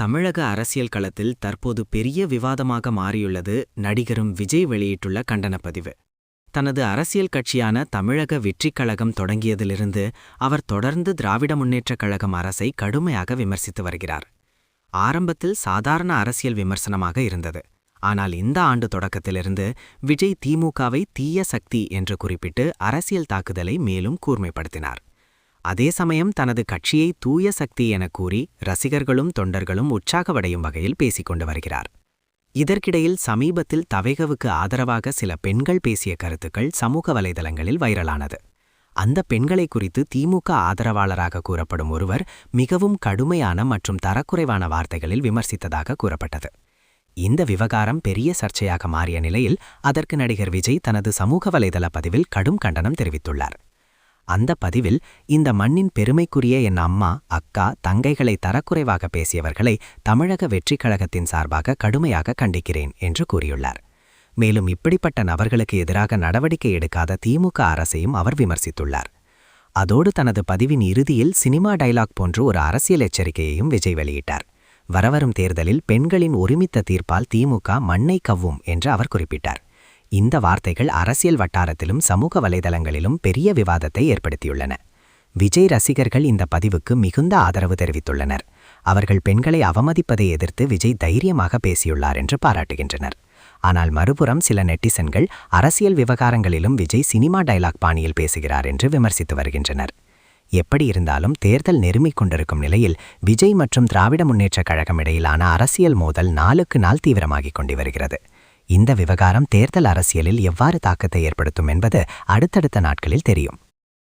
தமிழக அரசியல் களத்தில் தற்போது பெரிய விவாதமாக மாறியுள்ளது நடிகரும் விஜய் வெளியிட்டுள்ள கண்டனப்பதிவு. தனது அரசியல் கட்சியான தமிழக வெற்றிக் கழகம் தொடங்கியதிலிருந்து அவர் தொடர்ந்து திராவிட முன்னேற்றக் கழகம் அரசை கடுமையாக விமர்சித்து வருகிறார். ஆரம்பத்தில் சாதாரண அரசியல் விமர்சனமாக இருந்தது. ஆனால் இந்த ஆண்டு தொடக்கத்திலிருந்து விஜய் திமுகவை தீய சக்தி என்று குறிப்பிட்டு அரசியல் தாக்குதலை மேலும் கூர்மைப்படுத்தினார். அதே சமயம் தனது கட்சியை தூய சக்தி என கூறி ரசிகர்களும் தொண்டர்களும் உற்சாகமடையும் வகையில் பேசிக்கொண்டு வருகிறார். இதற்கிடையில் சமீபத்தில் தவேகவுக்கு ஆதரவாக சில பெண்கள் பேசிய கருத்துக்கள் சமூக வலைதளங்களில் வைரலானது. அந்த பெண்களை குறித்து திமுக ஆதரவாளராக கூறப்படும் ஒருவர் மிகவும் கடுமையான மற்றும் தரக்குறைவான வார்த்தைகளில் விமர்சித்ததாக கூறப்பட்டது. இந்த விவகாரம் பெரிய சர்ச்சையாக மாறிய நிலையில் அதற்கு நடிகர் விஜய் தனது சமூக வலைதள பதிவில் கடும் கண்டனம் தெரிவித்துள்ளார். அந்த பதிவில், இந்த மண்ணின் பெருமைக்குரிய என் அம்மா, அக்கா, தங்கைகளை தரக்குறைவாக பேசியவர்களை தமிழக வெற்றிக் கழகத்தின் சார்பாக கடுமையாக கண்டிக்கிறேன் என்று கூறியுள்ளார். மேலும் இப்படிப்பட்ட நபர்களுக்கு எதிராக நடவடிக்கை எடுக்காத திமுக அரசையும் அவர் விமர்சித்துள்ளார். அதோடு தனது பதிவின் இறுதியில் சினிமா டைலாக் போன்று ஒரு அரசியல் எச்சரிக்கையையும் விஜய் வெளியிட்டார். வரவரும் தேர்தலில் பெண்களின் ஒருமித்த தீர்ப்பால் திமுக மண்ணை கவ்வும் என்று அவர் குறிப்பிட்டார். இந்த வார்த்தைகள் அரசியல் வட்டாரத்திலும் சமூக வலைதளங்களிலும் பெரிய விவாதத்தை ஏற்படுத்தியுள்ளன. விஜய் ரசிகர்கள் இந்த பதிவுக்கு மிகுந்த ஆதரவு தெரிவித்துள்ளனர். அவர்கள் பெண்களை அவமதிப்பதை எதிர்த்து விஜய் தைரியமாக பேசியுள்ளார் என்று பாராட்டுகின்றனர். ஆனால் மறுபுறம் சில நெட்டிசன்கள் அரசியல் விவகாரங்களிலும் விஜய் சினிமா டைலாக் பாணியில் பேசுகிறார் என்று விமர்சித்து வருகின்றனர். எப்படி இருந்தாலும் தேர்தல் நெருங்கிக் கொண்டிருக்கும் நிலையில் விஜய் மற்றும் திராவிட முன்னேற்றக் கழகம் இடையிலான அரசியல் மோதல் நாளுக்கு நாள் தீவிரமாகிக் கொண்டு வருகிறது. இந்த விவகாரம் தேர்தல் அரசியலில் எவ்வாறு தாக்கத்தை ஏற்படுத்தும் என்பது அடுத்தடுத்த நாட்களில் தெரியும்.